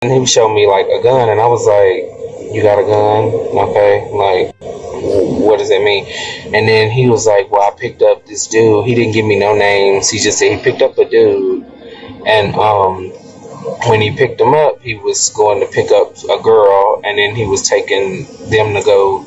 And he showed me like a gun, and I was like, "You got a gun? Okay, like, what does that mean?" And then he was like, "Well, I picked up this dude. He didn't give me no names. He just said he picked up a dude, and when he picked him up, he was going to pick up a girl, and then he was taking them to go,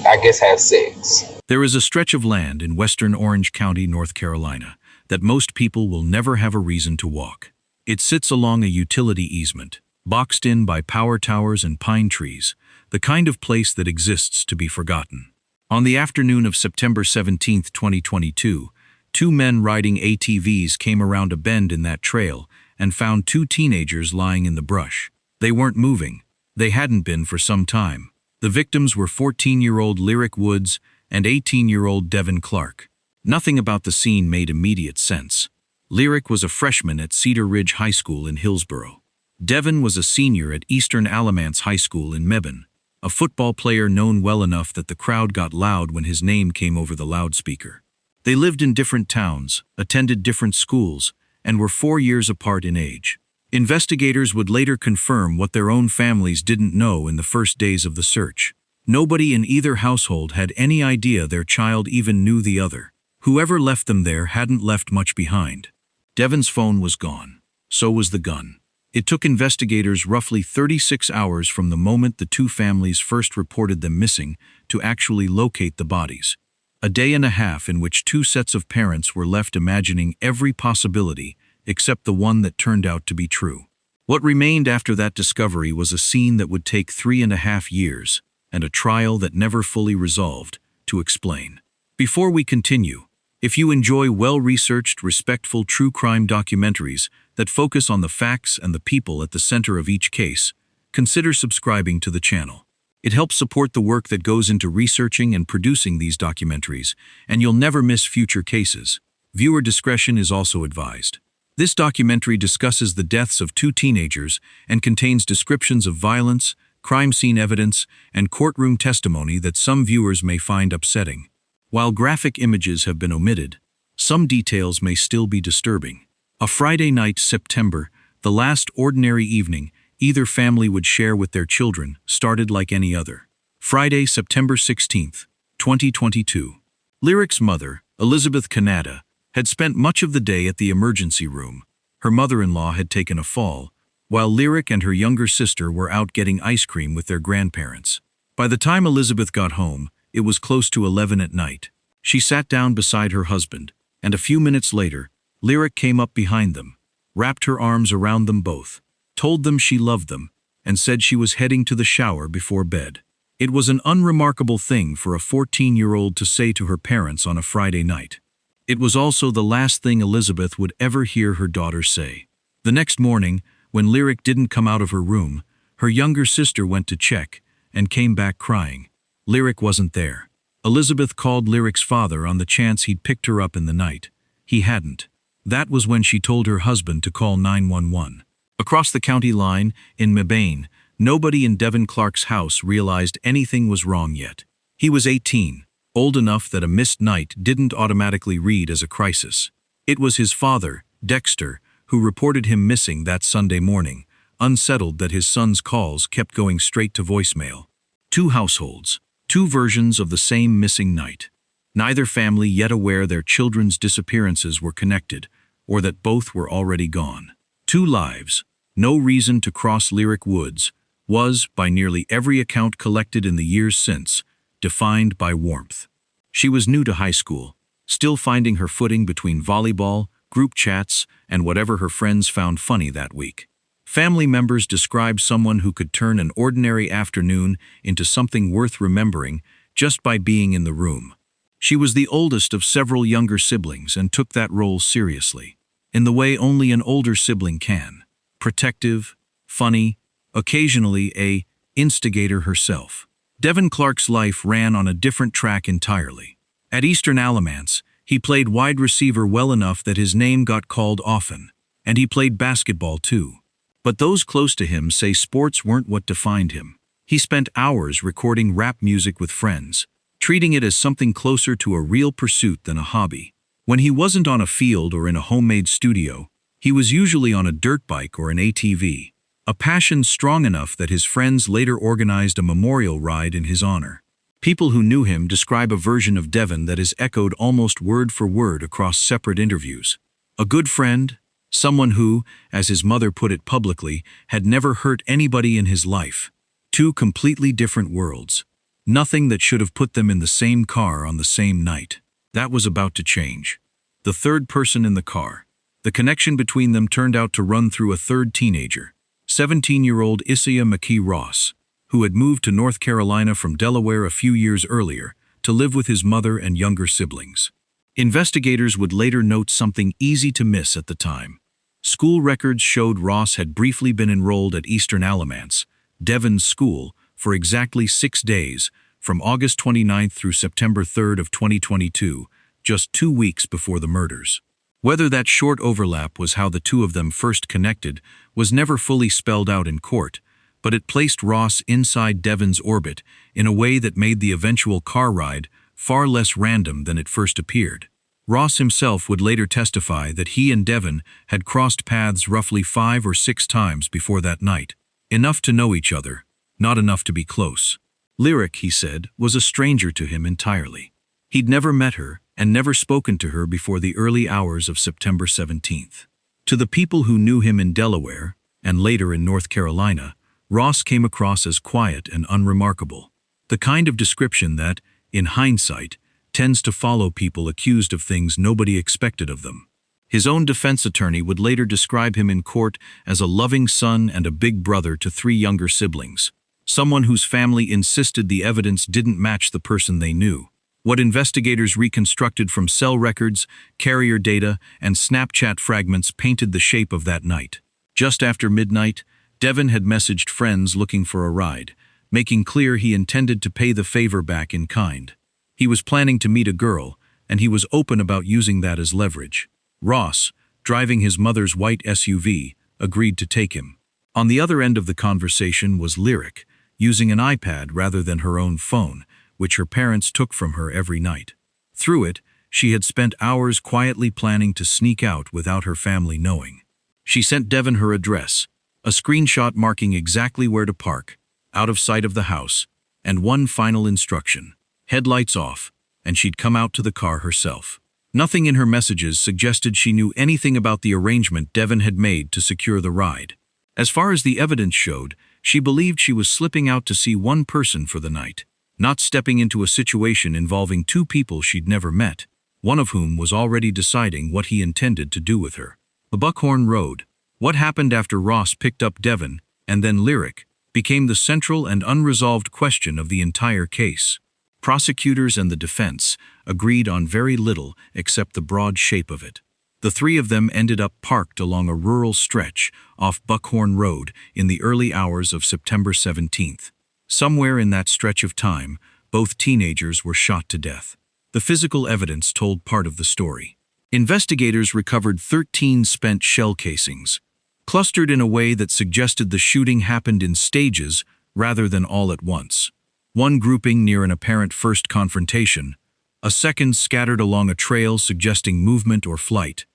I guess, have sex." There is a stretch of land in western Orange County, North Carolina, that most people will never have a reason to walk. It sits along a utility easement, boxed in by power towers and pine trees, the kind of place that exists to be forgotten. On the afternoon of September 17, 2022, two men riding ATVs came around a bend in that trail and found two teenagers lying in the brush. They weren't moving. They hadn't been for some time. The victims were 14-year-old Lyric Woods and 18-year-old Devin Clark. Nothing about the scene made immediate sense. Lyric was a freshman at Cedar Ridge High School in Hillsboro. Devin was a senior at Eastern Alamance High School in Mebane, a football player known well enough that the crowd got loud when his name came over the loudspeaker. They lived in different towns, attended different schools, and were 4 years apart in age. Investigators would later confirm what their own families didn't know in the first days of the search. Nobody in either household had any idea their child even knew the other. Whoever left them there hadn't left much behind. Devin's phone was gone. So was the gun. It took investigators roughly 36 hours from the moment the two families first reported them missing to actually locate the bodies. A day and a half in which two sets of parents were left imagining every possibility except the one that turned out to be true. What remained after that discovery was a scene that would take 3.5 years and a trial that never fully resolved to explain. Before we continue, if you enjoy well-researched, respectful true crime documentaries that focus on the facts and the people at the center of each case, consider subscribing to the channel. It helps support the work that goes into researching and producing these documentaries, and you'll never miss future cases. Viewer discretion is also advised. This documentary discusses the deaths of two teenagers and contains descriptions of violence, crime scene evidence, and courtroom testimony that some viewers may find upsetting. While graphic images have been omitted, some details may still be disturbing. A Friday night, September, the last ordinary evening either family would share with their children, started like any other. Friday, September 16, 2022. Lyric's mother, Elizabeth Canada, had spent much of the day at the emergency room. Her mother-in-law had taken a fall, while Lyric and her younger sister were out getting ice cream with their grandparents. By the time Elizabeth got home, it was close to 11 at night. She sat down beside her husband, and a few minutes later, Lyric came up behind them, wrapped her arms around them both, told them she loved them, and said she was heading to the shower before bed. It was an unremarkable thing for a 14-year-old to say to her parents on a Friday night. It was also the last thing Elizabeth would ever hear her daughter say. The next morning, when Lyric didn't come out of her room, her younger sister went to check and came back crying. Lyric wasn't there. Elizabeth called Lyric's father on the chance he'd picked her up in the night. He hadn't. That was when she told her husband to call 911. Across the county line, in Mebane, nobody in Devin Clark's house realized anything was wrong yet. He was 18, old enough that a missed night didn't automatically read as a crisis. It was his father, Dexter, who reported him missing that Sunday morning, unsettled that his son's calls kept going straight to voicemail. Two households, two versions of the same missing night. Neither family yet aware their children's disappearances were connected, or that both were already gone. Two lives, no reason to cross Lyric Woods, was, by nearly every account collected in the years since, defined by warmth. She was new to high school, still finding her footing between volleyball, group chats, and whatever her friends found funny that week. Family members described someone who could turn an ordinary afternoon into something worth remembering just by being in the room. She was the oldest of several younger siblings and took that role seriously, in the way only an older sibling can. Protective, funny, occasionally a instigator herself. Devin Clark's life ran on a different track entirely. At Eastern Alamance, he played wide receiver well enough that his name got called often, and he played basketball too. But those close to him say sports weren't what defined him. He spent hours recording rap music with friends, treating it as something closer to a real pursuit than a hobby. When he wasn't on a field or in a homemade studio, he was usually on a dirt bike or an ATV, a passion strong enough that his friends later organized a memorial ride in his honor. People who knew him describe a version of Devin that is echoed almost word for word across separate interviews. A good friend, someone who, as his mother put it publicly, had never hurt anybody in his life. Two completely different worlds. Nothing that should have put them in the same car on the same night. That was about to change. The third person in the car. The connection between them turned out to run through a third teenager, 17-year-old Issiah Mekhi Ross, who had moved to North Carolina from Delaware a few years earlier to live with his mother and younger siblings. Investigators would later note something easy to miss at the time. School records showed Ross had briefly been enrolled at Eastern Alamance, Devin's school, for exactly 6 days, from August 29th through September 3rd of 2022, just 2 weeks before the murders. Whether that short overlap was how the two of them first connected was never fully spelled out in court, but it placed Ross inside Devin's orbit in a way that made the eventual car ride far less random than it first appeared. Ross himself would later testify that he and Devin had crossed paths roughly 5 or 6 times before that night. Enough to know each other, not enough to be close. Lyric, he said, was a stranger to him entirely. He'd never met her and never spoken to her before the early hours of September 17th. To the people who knew him in Delaware, and later in North Carolina, Ross came across as quiet and unremarkable. The kind of description that, in hindsight, tends to follow people accused of things nobody expected of them. His own defense attorney would later describe him in court as a loving son and a big brother to 3 younger siblings, someone whose family insisted the evidence didn't match the person they knew. What investigators reconstructed from cell records, carrier data, and Snapchat fragments painted the shape of that night. Just after midnight, Devin had messaged friends looking for a ride, making clear he intended to pay the favor back in kind. He was planning to meet a girl, and he was open about using that as leverage. Ross, driving his mother's white SUV, agreed to take him. On the other end of the conversation was Lyric, using an iPad rather than her own phone, which her parents took from her every night. Through it, she had spent hours quietly planning to sneak out without her family knowing. She sent Devin her address, a screenshot marking exactly where to park, out of sight of the house, and one final instruction: headlights off, and she'd come out to the car herself. Nothing in her messages suggested she knew anything about the arrangement Devin had made to secure the ride. As far as the evidence showed, she believed she was slipping out to see one person for the night, not stepping into a situation involving 2 people she'd never met, one of whom was already deciding what he intended to do with her. The Buckhorn Road, what happened after Ross picked up Devin, and then Lyric, became the central and unresolved question of the entire case. Prosecutors and the defense agreed on very little except the broad shape of it. The 3 of them ended up parked along a rural stretch off Buckhorn Road in the early hours of September 17th. Somewhere in that stretch of time, both teenagers were shot to death. The physical evidence told part of the story. Investigators recovered 13 spent shell casings, clustered in a way that suggested the shooting happened in stages rather than all at once. One grouping near an apparent first confrontation, a second scattered along a trail suggesting movement or flight,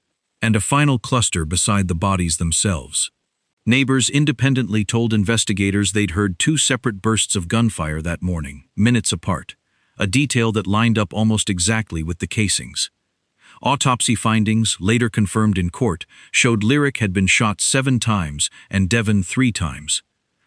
and a final cluster beside the bodies themselves. Neighbors independently told investigators they'd heard 2 separate bursts of gunfire that morning, minutes apart, a detail that lined up almost exactly with the casings. Autopsy findings, later confirmed in court, showed Lyric had been shot 7 times and Devin 3 times.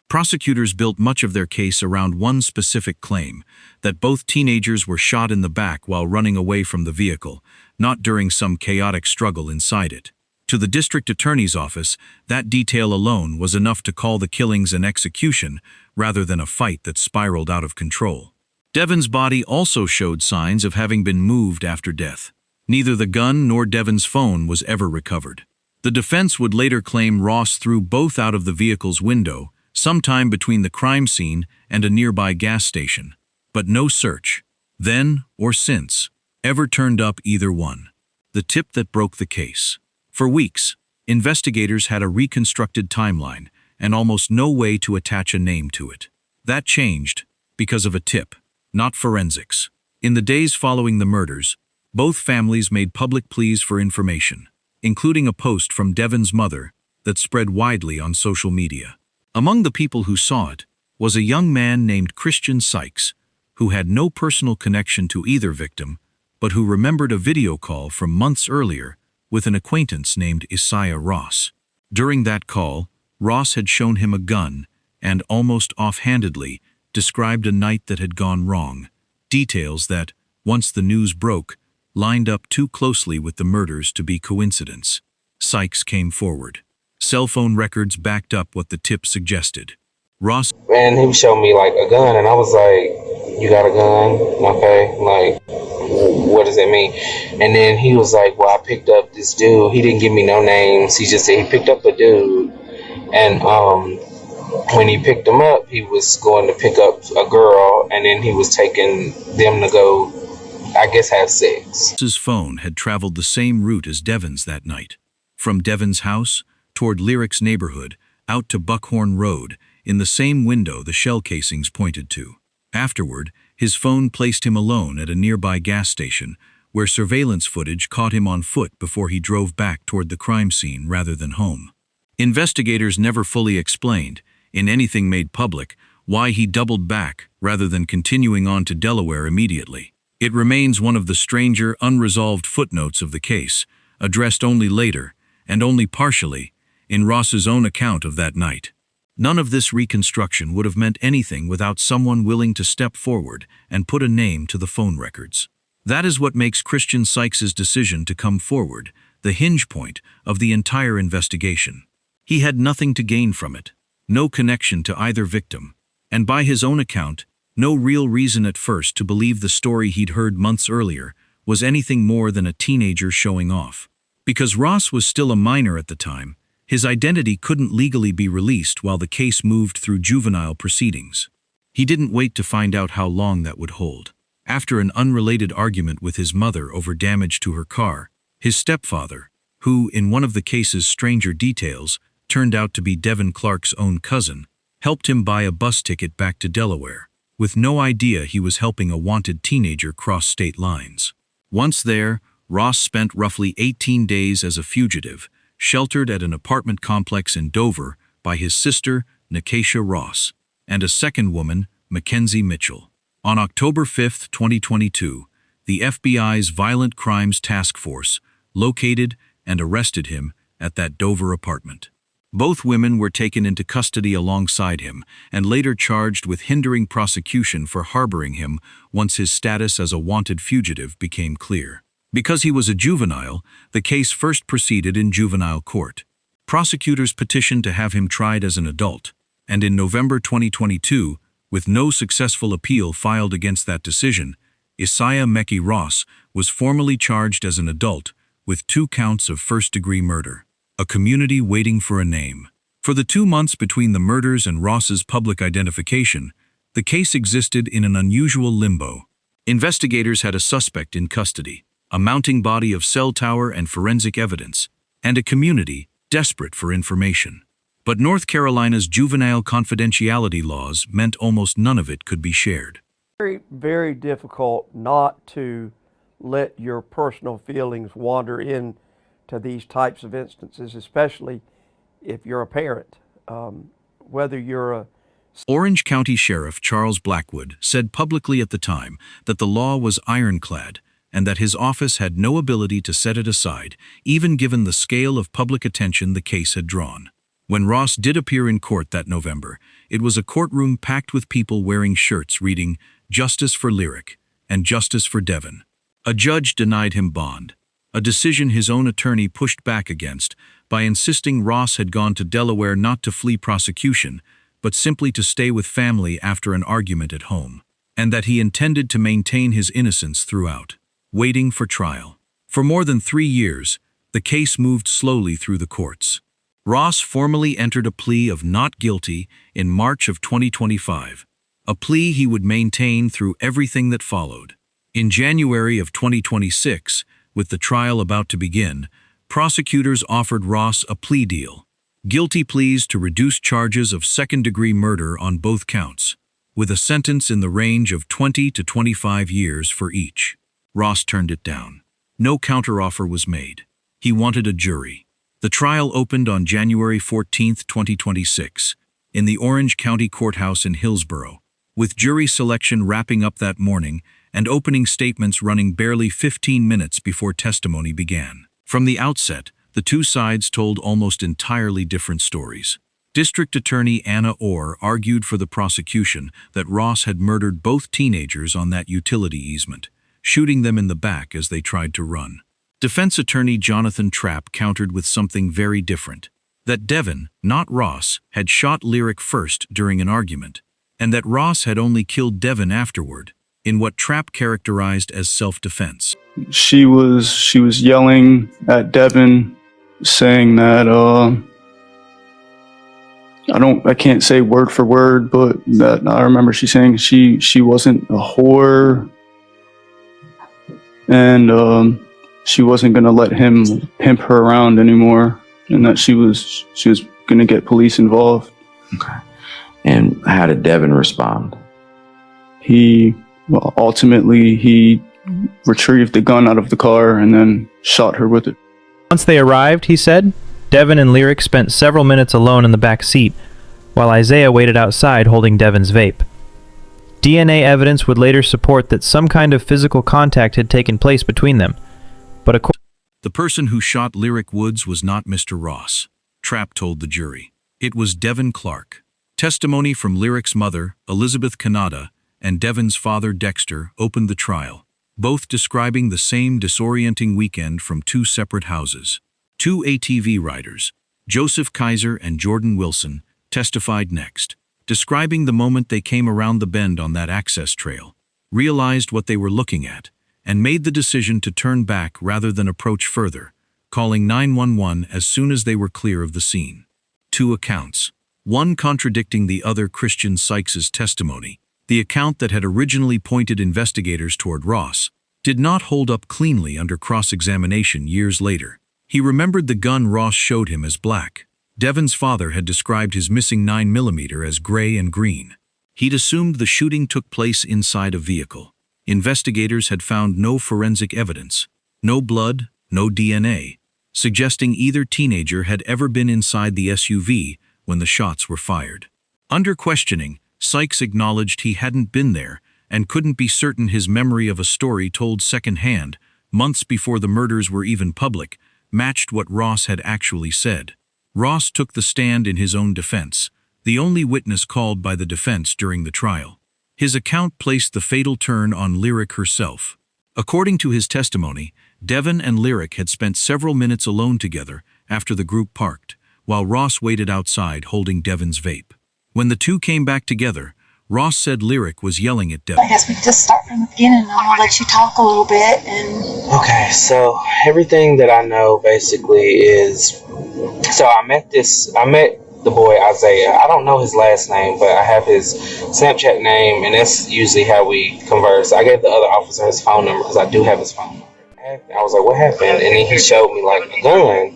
Prosecutors built much of their case around one specific claim, that both teenagers were shot in the back while running away from the vehicle, not during some chaotic struggle inside it. To the district attorney's office, that detail alone was enough to call the killings an execution rather than a fight that spiraled out of control. Devin's body also showed signs of having been moved after death. Neither the gun nor Devin's phone was ever recovered. The defense would later claim Ross threw both out of the vehicle's window, sometime between the crime scene and a nearby gas station. But no search, then or since, ever turned up either one. The tip that broke the case. For weeks, investigators had a reconstructed timeline and almost no way to attach a name to it. That changed because of a tip, not forensics. In the days following the murders, both families made public pleas for information, including a post from Devin's mother that spread widely on social media. Among the people who saw it was a young man named Christian Sykes, who had no personal connection to either victim, but who remembered a video call from months earlier with an acquaintance named Issiah Ross. During that call, Ross had shown him a gun and, almost offhandedly, described a night that had gone wrong, details that, once the news broke, lined up too closely with the murders to be coincidence. Sykes came forward. Cell phone records backed up what the tip suggested. Ross And he showed me like a gun, and I was like, "You got a gun? Okay, like, what does that mean?" And then he was like, "Well, I picked up this dude. He didn't give me no names. He just said he picked up a dude, and when he picked him up, he was going to pick up a girl, and then he was taking them to go, I guess, have sex." Ross's phone had traveled the same route as Devin's that night. From Devin's house, toward Lyric's neighborhood, out to Buckhorn Road, in the same window the shell casings pointed to. Afterward, his phone placed him alone at a nearby gas station, where surveillance footage caught him on foot before he drove back toward the crime scene rather than home. Investigators never fully explained, in anything made public, why he doubled back rather than continuing on to Delaware immediately. It remains one of the stranger, unresolved footnotes of the case, addressed only later, and only partially, in Ross's own account of that night. None of this reconstruction would have meant anything without someone willing to step forward and put a name to the phone records. That is what makes Christian Sykes' decision to come forward the hinge point of the entire investigation. He had nothing to gain from it, no connection to either victim, and by his own account, no real reason at first to believe the story he'd heard months earlier was anything more than a teenager showing off. Because Ross was still a minor at the time, his identity couldn't legally be released while the case moved through juvenile proceedings. He didn't wait to find out how long that would hold. After an unrelated argument with his mother over damage to her car, his stepfather, who, in one of the case's stranger details, turned out to be Devin Clark's own cousin, helped him buy a bus ticket back to Delaware, with no idea he was helping a wanted teenager cross state lines. Once there, Ross spent roughly 18 days as a fugitive, sheltered at an apartment complex in Dover by his sister, Issiah Ross, and a second woman, Mackenzie Mitchell. On October 5, 2022, the FBI's Violent Crimes Task Force located and arrested him at that Dover apartment. Both women were taken into custody alongside him and later charged with hindering prosecution for harboring him once his status as a wanted fugitive became clear. Because he was a juvenile, the case first proceeded in juvenile court. Prosecutors petitioned to have him tried as an adult, and in November 2022, with no successful appeal filed against that decision, Issiah Mekhi Ross was formally charged as an adult with 2 counts of first-degree murder. A community waiting for a name. For the 2 months between the murders and Ross's public identification, the case existed in an unusual limbo. Investigators had a suspect in custody, a mounting body of cell tower and forensic evidence, and a community desperate for information. But North Carolina's juvenile confidentiality laws meant almost none of it could be shared. Very, very difficult not to let your personal feelings wander into these types of instances, especially if you're a parent, whether you're a... Orange County Sheriff Charles Blackwood said publicly at the time that the law was ironclad and that his office had no ability to set it aside, even given the scale of public attention the case had drawn. When Ross did appear in court that November, it was a courtroom packed with people wearing shirts reading "Justice for Lyric" and "Justice for Devin." A judge denied him bond, a decision his own attorney pushed back against by insisting Ross had gone to Delaware not to flee prosecution, but simply to stay with family after an argument at home, and that he intended to maintain his innocence throughout. Waiting for trial. For more than 3 years, the case moved slowly through the courts. Ross formally entered a plea of not guilty in March of 2025, a plea he would maintain through everything that followed. In January of 2026, with the trial about to begin, prosecutors offered Ross a plea deal, guilty pleas to reduce charges of second-degree murder on both counts, with a sentence in the range of 20 to 25 years for each. Ross turned it down. No counteroffer was made. He wanted a jury. The trial opened on January 14, 2026, in the Orange County Courthouse in Hillsborough, with jury selection wrapping up that morning and opening statements running barely 15 minutes before testimony began. From the outset, the two sides told almost entirely different stories. District Attorney Anna Orr argued for the prosecution that Ross had murdered both teenagers on that utility easement, shooting them in the back as they tried to run. Defense Attorney Jonathan Trapp countered with something very different, that Devin, not Ross, had shot Lyric first during an argument, and that Ross had only killed Devin afterward, in what Trapp characterized as self-defense. She was yelling at Devin, saying that I can't say word for word, but that I remember she saying she wasn't a whore, and she wasn't gonna let him pimp her around anymore, and that she was gonna get police involved. Okay. And how did Devin respond? Ultimately he retrieved the gun out of the car and then shot her with it. Once they arrived, he said, Devin and Lyric spent several minutes alone in the back seat, while Issiah waited outside holding Devin's vape. DNA evidence would later support that some kind of physical contact had taken place between them, but the person who shot Lyric Woods was not Mr. Ross, Trapp told the jury. It was Devin Clark. Testimony from Lyric's mother, Elizabeth Canada, and Devin's father, Dexter, opened the trial, both describing the same disorienting weekend from two separate houses. Two ATV riders, Joseph Kaiser and Jordan Wilson, testified next, describing the moment they came around the bend on that access trail, realized what they were looking at, and made the decision to turn back rather than approach further, calling 911 as soon as they were clear of the scene. Two accounts, one contradicting the other. Christian Sykes's testimony, the account that had originally pointed investigators toward Ross, did not hold up cleanly under cross-examination years later. He remembered the gun Ross showed him as black. Devin's father had described his missing 9mm as gray and green. He'd assumed the shooting took place inside a vehicle. Investigators had found no forensic evidence, no blood, no DNA, suggesting either teenager had ever been inside the SUV when the shots were fired. Under questioning, Sykes acknowledged he hadn't been there and couldn't be certain his memory of a story told secondhand, months before the murders were even public, matched what Ross had actually said. Ross took the stand in his own defense, the only witness called by the defense during the trial. His account placed the fatal turn on Lyric herself. According to his testimony, Devin and Lyric had spent several minutes alone together after the group parked, while Ross waited outside holding Devin's vape. When the two came back together, Ross said Lyric was yelling at Devin. I guess we can just start from the beginning and I'll let you talk a little bit. Okay, so everything that I know basically is, so I met the boy Issiah. I don't know his last name, but I have his Snapchat name, and that's usually how we converse. I gave the other officer his phone number because I do have his phone number. I was like, what happened? And then he showed me like a gun,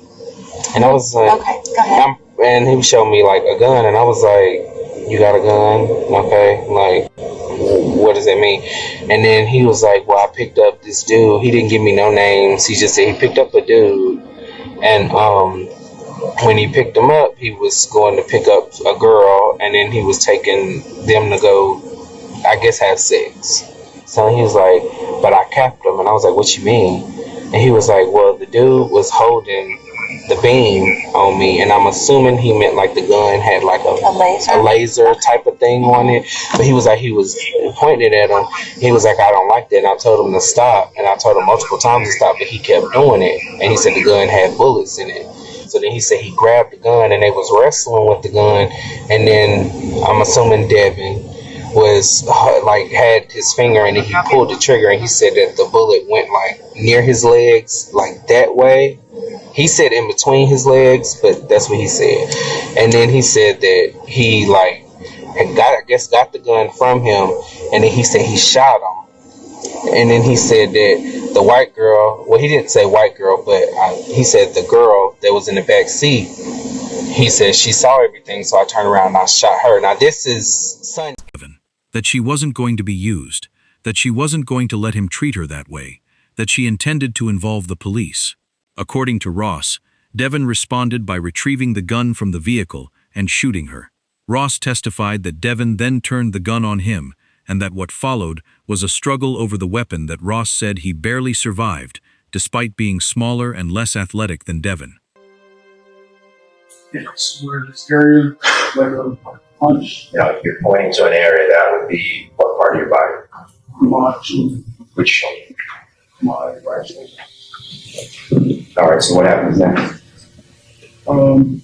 and I was like, okay, go ahead. And he showed me like a gun, and I was like, you got a gun? Okay, like, what does that mean? And then he was like, well, I picked up this dude. He didn't give me no names. He just said he picked up a dude, and when he picked him up, he was going to pick up a girl, and then he was taking them to go, I guess, have sex. So he was like, but I capped him, and I was like, what you mean? And he was like, well, the dude was holding the beam on me, and I'm assuming he meant like the gun had like a laser type of thing on it. But he was like, he was pointing at him. He was like, I don't like that. And I told him to stop, and I told him multiple times to stop, but he kept doing it. And he said the gun had bullets in it. So then he said he grabbed the gun, and they was wrestling with the gun. And then I'm assuming Devin was like had his finger in it. He pulled the trigger, and he said that the bullet went like near his legs, like that way. He said in between his legs, but that's what he said. And then he said that he like had got the gun from him, and then he said he shot him. And then he said that the white girl, well, he didn't say white girl, but he said the girl that was in the back seat, he said she saw everything, so I turned around and I shot her. Now this is Sunday. That she wasn't going to be used, that she wasn't going to let him treat her that way, that she intended to involve the police. According to Ross, Devin responded by retrieving the gun from the vehicle and shooting her. Ross testified that Devin then turned the gun on him and that what followed was a struggle over the weapon that Ross said he barely survived, despite being smaller and less athletic than Devin. It's where this area, like a punch. Now, if you're pointing to an area, that would be what part of your body? Which shoulder? My right shoulder. All right, so what happens next? Okay.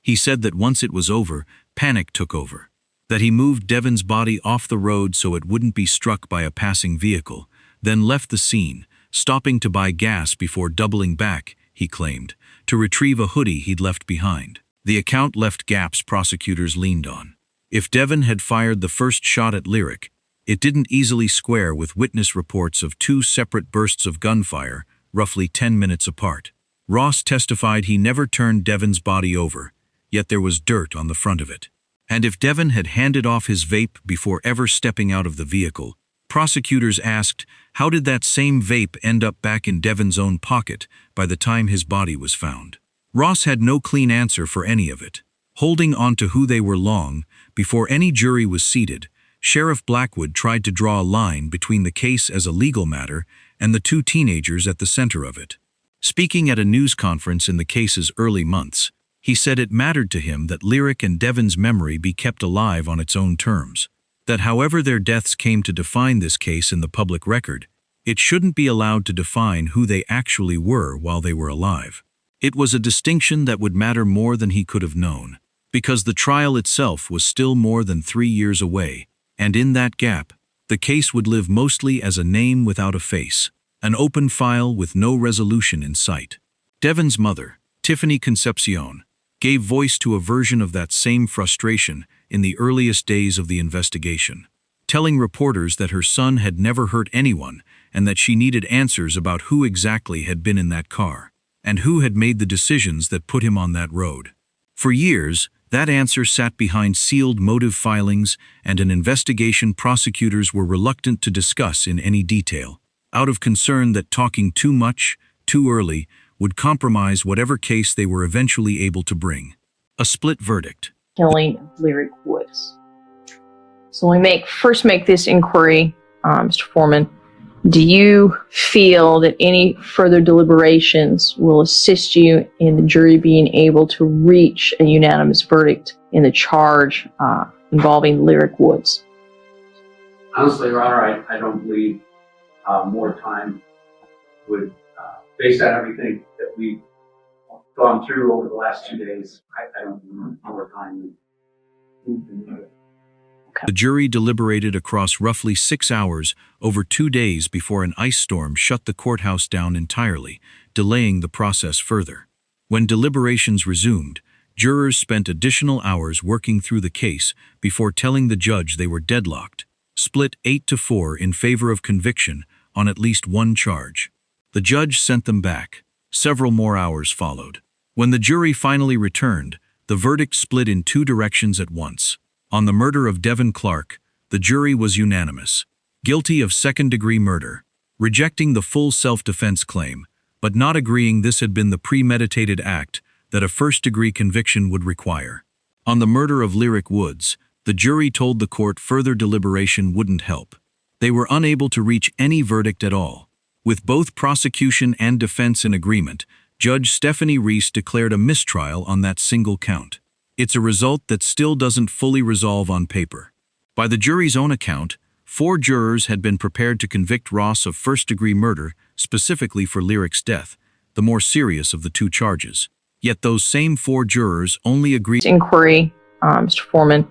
He said that once it was over, panic took over, that he moved Devin's body off the road so it wouldn't be struck by a passing vehicle, then left the scene, stopping to buy gas before doubling back, he claimed, to retrieve a hoodie he'd left behind. The account left gaps prosecutors leaned on. If Devin had fired the first shot at Lyric, it didn't easily square with witness reports of 2 separate bursts of gunfire, roughly 10 minutes apart. Ross testified he never turned Devin's body over, yet there was dirt on the front of it. And if Devin had handed off his vape before ever stepping out of the vehicle, prosecutors asked, how did that same vape end up back in Devin's own pocket by the time his body was found? Ross had no clean answer for any of it. Holding on to who they were long, before any jury was seated, Sheriff Blackwood tried to draw a line between the case as a legal matter and the 2 teenagers at the center of it. Speaking at a news conference in the case's early months, he said it mattered to him that Lyric and Devin's memory be kept alive on its own terms, that however their deaths came to define this case in the public record, it shouldn't be allowed to define who they actually were while they were alive. It was a distinction that would matter more than he could have known, because the trial itself was still more than 3 years away, and in that gap, the case would live mostly as a name without a face, an open file with no resolution in sight. Devin's mother, Tiffany Concepcion, gave voice to a version of that same frustration in the earliest days of the investigation, telling reporters that her son had never hurt anyone and that she needed answers about who exactly had been in that car and who had made the decisions that put him on that road. For years, that answer sat behind sealed motive filings and an investigation prosecutors were reluctant to discuss in any detail, out of concern that talking too much, too early, would compromise whatever case they were eventually able to bring. A split verdict. Killing of Lyric Woods. So we first make this inquiry, Mr. Foreman. Do you feel that any further deliberations will assist you in the jury being able to reach a unanimous verdict in the charge involving Lyric Woods? Honestly, Your Honor, I don't believe more time would, based on everything that we've gone through over the last 2 days, I don't need more time. The jury deliberated across roughly 6 hours over 2 days before an ice storm shut the courthouse down entirely, delaying the process further. When deliberations resumed, jurors spent additional hours working through the case before telling the judge they were deadlocked, split 8-4 in favor of conviction on at least one charge. The judge sent them back. Several more hours followed. When the jury finally returned, the verdict split in 2 directions at once. On the murder of Devin Clark, the jury was unanimous, guilty of second-degree murder, rejecting the full self-defense claim, but not agreeing this had been the premeditated act that a first-degree conviction would require. On the murder of Lyric Woods, the jury told the court further deliberation wouldn't help. They were unable to reach any verdict at all. With both prosecution and defense in agreement, Judge Stephanie Reese declared a mistrial on that single count. It's a result that still doesn't fully resolve on paper. By the jury's own account, 4 jurors had been prepared to convict Ross of first-degree murder, specifically for Lyric's death, the more serious of the 2 charges. Yet those same 4 jurors only agreed. Inquiry, Mr. Foreman.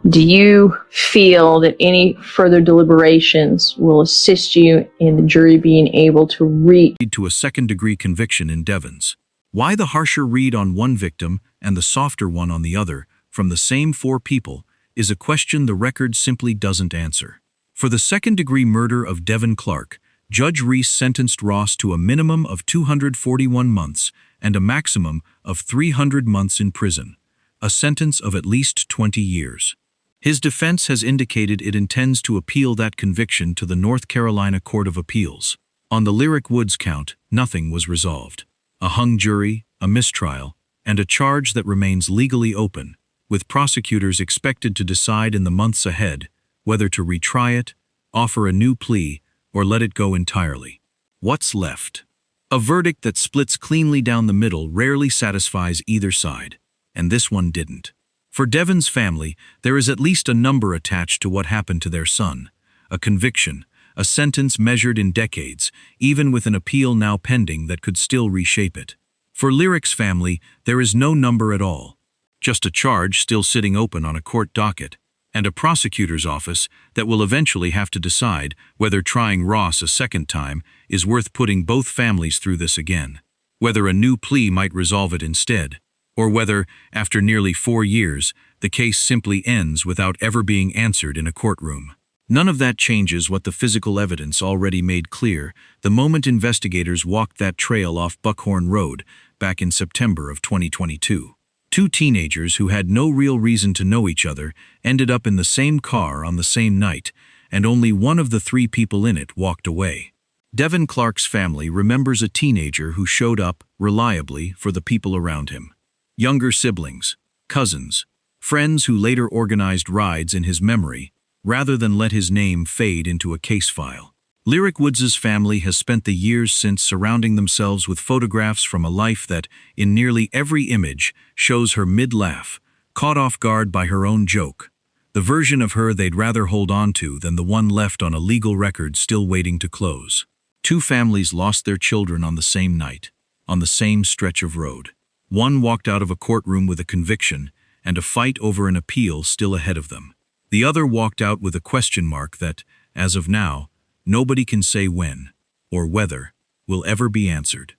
Do you feel that any further deliberations will assist you in the jury being able to reach to a second-degree conviction in Devin's? Why the harsher read on one victim and the softer one on the other from the same 4 people is a question the record simply doesn't answer. For the second-degree murder of Devin Clark, Judge Reese sentenced Ross to a minimum of 241 months and a maximum of 300 months in prison, a sentence of at least 20 years. His defense has indicated it intends to appeal that conviction to the North Carolina Court of Appeals. On the Lyric Woods count, nothing was resolved. A hung jury, a mistrial, and a charge that remains legally open, with prosecutors expected to decide in the months ahead whether to retry it, offer a new plea, or let it go entirely. What's left? A verdict that splits cleanly down the middle rarely satisfies either side, and this one didn't. For Devin's family, there is at least a number attached to what happened to their son, a conviction, a sentence measured in decades, even with an appeal now pending that could still reshape it. For Lyric's family, there is no number at all, just a charge still sitting open on a court docket, and a prosecutor's office that will eventually have to decide whether trying Ross a second time is worth putting both families through this again, whether a new plea might resolve it instead, or whether, after nearly 4 years, the case simply ends without ever being answered in a courtroom. None of that changes what the physical evidence already made clear the moment investigators walked that trail off Buckhorn Road back in September of 2022. Two teenagers who had no real reason to know each other ended up in the same car on the same night, and only one of the 3 people in it walked away. Devin Clark's family remembers a teenager who showed up, reliably, for the people around him. Younger siblings, cousins, friends who later organized rides in his memory, rather than let his name fade into a case file. Lyric Woods' family has spent the years since surrounding themselves with photographs from a life that, in nearly every image, shows her mid-laugh, caught off guard by her own joke, the version of her they'd rather hold on to than the one left on a legal record still waiting to close. 2 families lost their children on the same night, on the same stretch of road. One walked out of a courtroom with a conviction and a fight over an appeal still ahead of them. The other walked out with a question mark that, as of now, nobody can say when, or whether, will ever be answered.